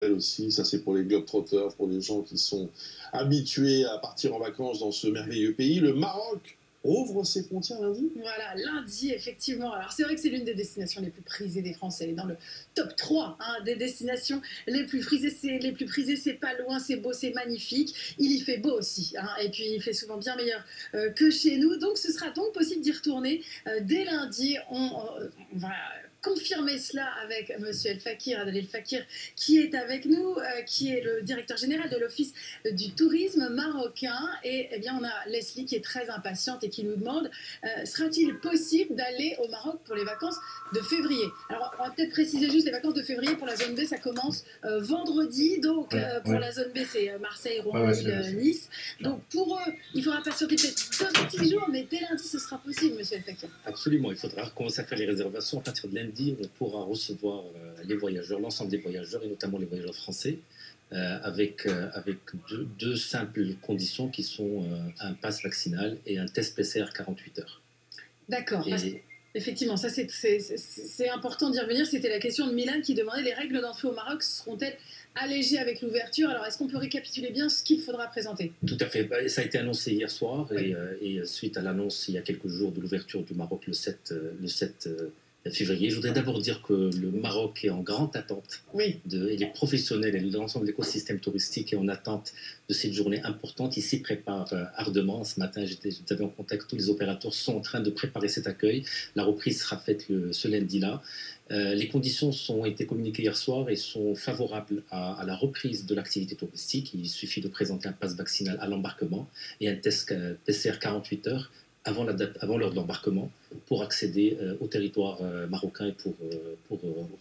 aussi, ça c'est pour les globetrotters, pour les gens qui sont habitués à partir en vacances dans ce merveilleux pays. Le Maroc ouvre ses frontières lundi. Voilà, lundi, effectivement. Alors, c'est vrai que c'est l'une des destinations les plus prisées des Français. Elle est dans le top 3 des destinations les plus prisées. C'est pas loin, c'est beau, c'est magnifique. Il y fait beau aussi. Et puis, il fait souvent bien meilleur que chez nous. Donc, ce sera donc possible d'y retourner dès lundi. On va confirmer cela avec Monsieur El Fakir, Adel El Fakir, qui est avec nous, qui est le directeur général de l'Office du tourisme marocain. Et eh bien, on a Leslie qui est très impatiente et qui nous demande sera-t-il possible d'aller au Maroc pour les vacances de février? Alors, on va peut-être préciser juste les vacances de février pour la zone B, ça commence vendredi. Donc, pour la zone B, c'est Marseille, Rouen, Lille, Nice. Donc, pour eux, il faudra patienter peut-être 2 petits jours, mais dès lundi, ce sera possible, Monsieur El Fakir. Absolument, il faudra commencer à faire les réservations. À partir de lundi, on pourra recevoir les voyageurs, l'ensemble des voyageurs, et notamment les voyageurs français, avec deux simples conditions qui sont un pass vaccinal et un test PCR 48 heures. D'accord. Effectivement, ça c'est important d'y revenir. C'était la question de Milan qui demandait les règles d'entrée au Maroc seront-elles allégées avec l'ouverture? Alors, est-ce qu'on peut récapituler bien ce qu'il faudra présenter? Tout à fait. Ça a été annoncé hier soir et suite à l'annonce il y a quelques jours de l'ouverture du Maroc le 7 février. Je voudrais d'abord dire que le Maroc est en grande attente, et les professionnels et l'ensemble de l'écosystème touristique est en attente de cette journée importante. Ils s'y préparent ardemment. Ce matin, j'étais en contact, tous les opérateurs sont en train de préparer cet accueil. La reprise sera faite ce lundi-là. Les conditions ont été communiquées hier soir et sont favorables à la reprise de l'activité touristique. Il suffit de présenter un pass vaccinal à l'embarquement et un test PCR 48 heures avant l'heure de l'embarquement pour accéder au territoire marocain et pour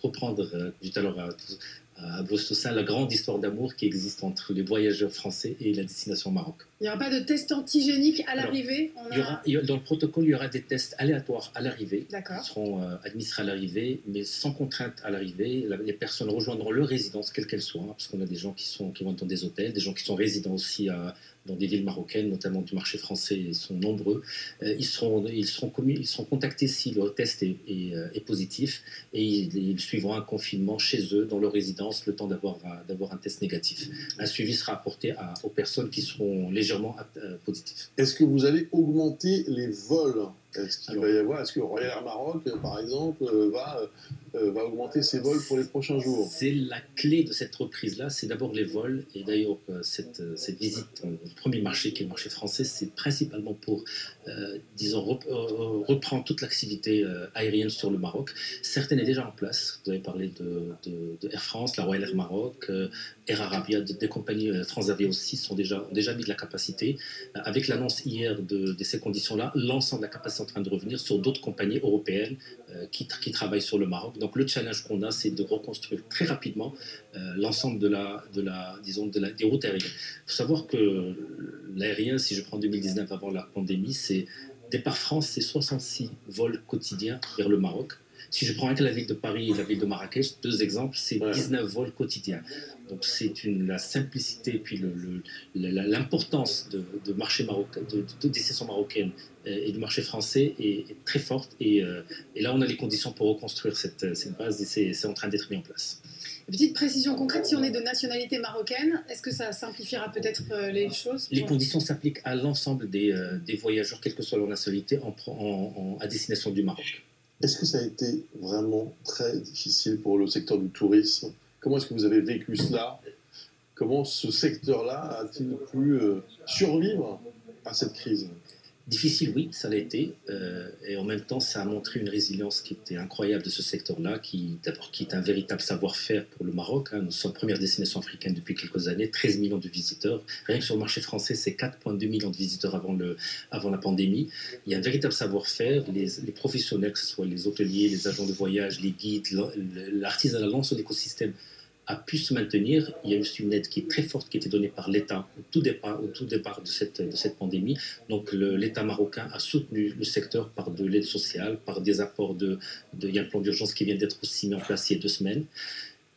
reprendre tout à l'heure à Bostossin la grande histoire d'amour qui existe entre les voyageurs français et la destination Maroc. Il n'y aura pas de test antigénique à l'arrivée? Dans le protocole, il y aura des tests aléatoires à l'arrivée. D'accord. Qui seront administrés à l'arrivée, mais sans contrainte à l'arrivée. Les personnes rejoindront leur résidence, quelle qu'elle soit, parce qu'on a des gens qui vont dans des hôtels, des gens qui sont résidents aussi dans des villes marocaines, notamment du marché français, ils sont nombreux. Ils seront contactés si leur test est positif et ils suivront un confinement chez eux, dans leur résidence, le temps d'avoir un test négatif. Un suivi sera apporté aux personnes qui seront légèrement positifs. Est-ce que vous allez augmenter les vols? Est-ce que Royal Air Maroc, par exemple, va augmenter ses vols pour les prochains jours? C'est la clé de cette reprise-là, c'est d'abord les vols. Et d'ailleurs, cette visite au premier marché, qui est le marché français, c'est principalement pour, reprendre toute l'activité aérienne sur le Maroc. Certaines est déjà en place. Vous avez parlé de Air France, la Royal Air Maroc, Air Arabia, des compagnies Transavia aussi ont déjà mis de la capacité. Avec l'annonce hier de ces conditions-là, l'ensemble de la capacité est en train de revenir sur d'autres compagnies européennes qui travaillent sur le Maroc. Donc le challenge qu'on a, c'est de reconstruire très rapidement l'ensemble des routes aériennes. Il faut savoir que l'aérien, si je prends 2019 avant la pandémie, départ France, c'est 66 vols quotidiens vers le Maroc. Si je prends avec la ville de Paris et la ville de Marrakech, 2 exemples, c'est 19 vols quotidiens. Donc c'est la simplicité et puis l'importance de marché marocain, de destination marocaine et du marché français est très forte. Et là, on a les conditions pour reconstruire cette base et c'est en train d'être mis en place. Petite précision concrète, si on est de nationalité marocaine, est-ce que ça simplifiera peut-être les choses? Les conditions s'appliquent à l'ensemble des voyageurs, quelle que soit leur nationalité, à destination du Maroc. Est-ce que ça a été vraiment très difficile pour le secteur du tourisme? Comment est-ce que vous avez vécu cela? Comment ce secteur-là a-t-il pu survivre à cette crise? Difficile, oui, ça l'a été. Et en même temps, ça a montré une résilience qui était incroyable de ce secteur-là, qui est un véritable savoir-faire pour le Maroc. Nous sommes première destination africaine depuis quelques années, 13 millions de visiteurs. Rien que sur le marché français, c'est 4,2 millions de visiteurs avant la pandémie. Il y a un véritable savoir-faire. Les professionnels, que ce soit les hôteliers, les agents de voyage, les guides, l'artisanat, l'ensemble de l'écosystème a pu se maintenir. Il y a aussi une aide qui est très forte qui a été donnée par l'État au tout départ de cette pandémie. Donc l'État marocain a soutenu le secteur par de l'aide sociale, par des apports il y a un plan d'urgence qui vient d'être aussi mis en place il y a 2 semaines.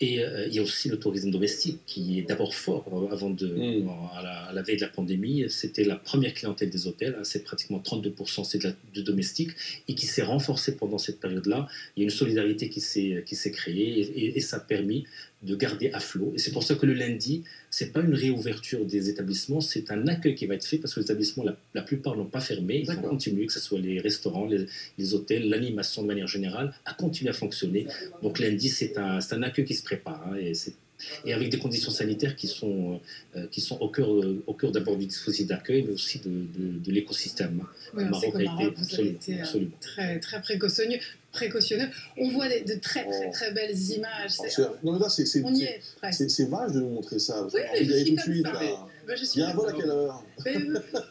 Et il y a aussi le tourisme domestique qui est d'abord fort à la veille de la pandémie. C'était la première clientèle des hôtels, c'est pratiquement 32%, c'est de domestique, et qui s'est renforcée pendant cette période-là. Il y a une solidarité qui s'est créée et ça a permis de garder à flot. Et c'est pour ça que le lundi, ce n'est pas une réouverture des établissements, c'est un accueil qui va être fait parce que les établissements, la plupart n'ont pas fermé. Ils vont continuer, que ce soit les restaurants, les hôtels, l'animation de manière générale, à continuer à fonctionner. Donc lundi, c'est un accueil qui se prépare. Hein, et avec des conditions sanitaires qui sont au cœur d'abord du dispositif d'accueil, mais aussi de l'écosystème. Oui, le Maroc a été absolument très, très précautionneux. On voit de très belles images. Non, mais là, on y est presque. C'est vache de nous montrer ça. Oui, il y a tout de suite. Il y a un vol à quelle heure?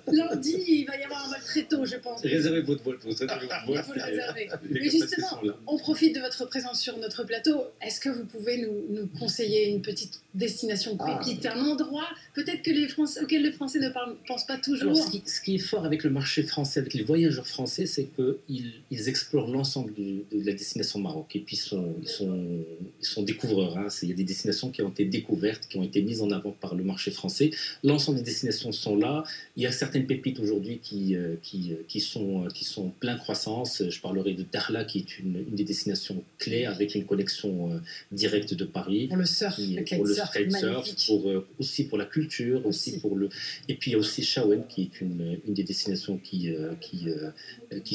Lundi, il va y avoir un vol très tôt, je pense. Réservez votre vol pour ça. Il faut le réserver. Mais justement, on profite de votre présence sur notre plateau. Est-ce que vous pouvez nous conseiller une petite destination pépite, un endroit peut-être auquel les Français ne pensent pas toujours? Alors, ce qui est fort avec le marché français, avec les voyageurs français, c'est qu'ils explorent l'ensemble de la destination Maroc. Et puis, ils sont découvreurs. Hein. Il y a des destinations qui ont été découvertes, qui ont été mises en avant par le marché français. L'ensemble des destinations sont là. Il y a certaines pépites aujourd'hui qui sont plein croissance. Je parlerai de Dakhla, qui est une des destinations clés avec une connexion directe de Paris. Pour le surf, aussi pour la culture, et puis il y a aussi Chaouane, qui est une des destinations qui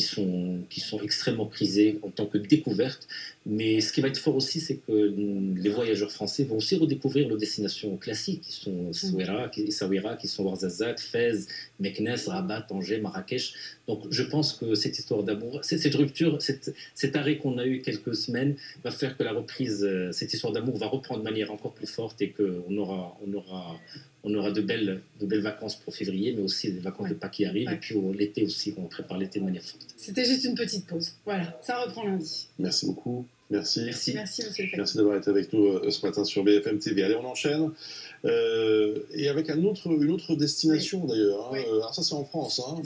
sont extrêmement prisées en tant que découverte. Mais ce qui va être fort aussi, c'est que les voyageurs français vont aussi redécouvrir les destinations classiques, qui sont Essaouira, qui sont Ouarzazate, Fès, Meknès, Rabat, Tanger, Marrakech. Donc je pense que cette histoire d'amour, cette rupture, cet arrêt qu'on a eu quelques semaines va faire que la reprise, cette histoire d'amour va reprendre de manière encore plus forte et qu'on aura de belles vacances pour février, mais aussi des vacances de Pâques qui arrivent. Et puis l'été aussi, on prépare l'été de manière forte. C'était juste une petite pause. Voilà, ça reprend lundi. Merci beaucoup. Merci. Merci, monsieur le Merci d'avoir été avec nous ce matin sur BFM TV. Allez, on enchaîne. Et avec une autre destination d'ailleurs. Hein. Alors ça, c'est en France. Hein.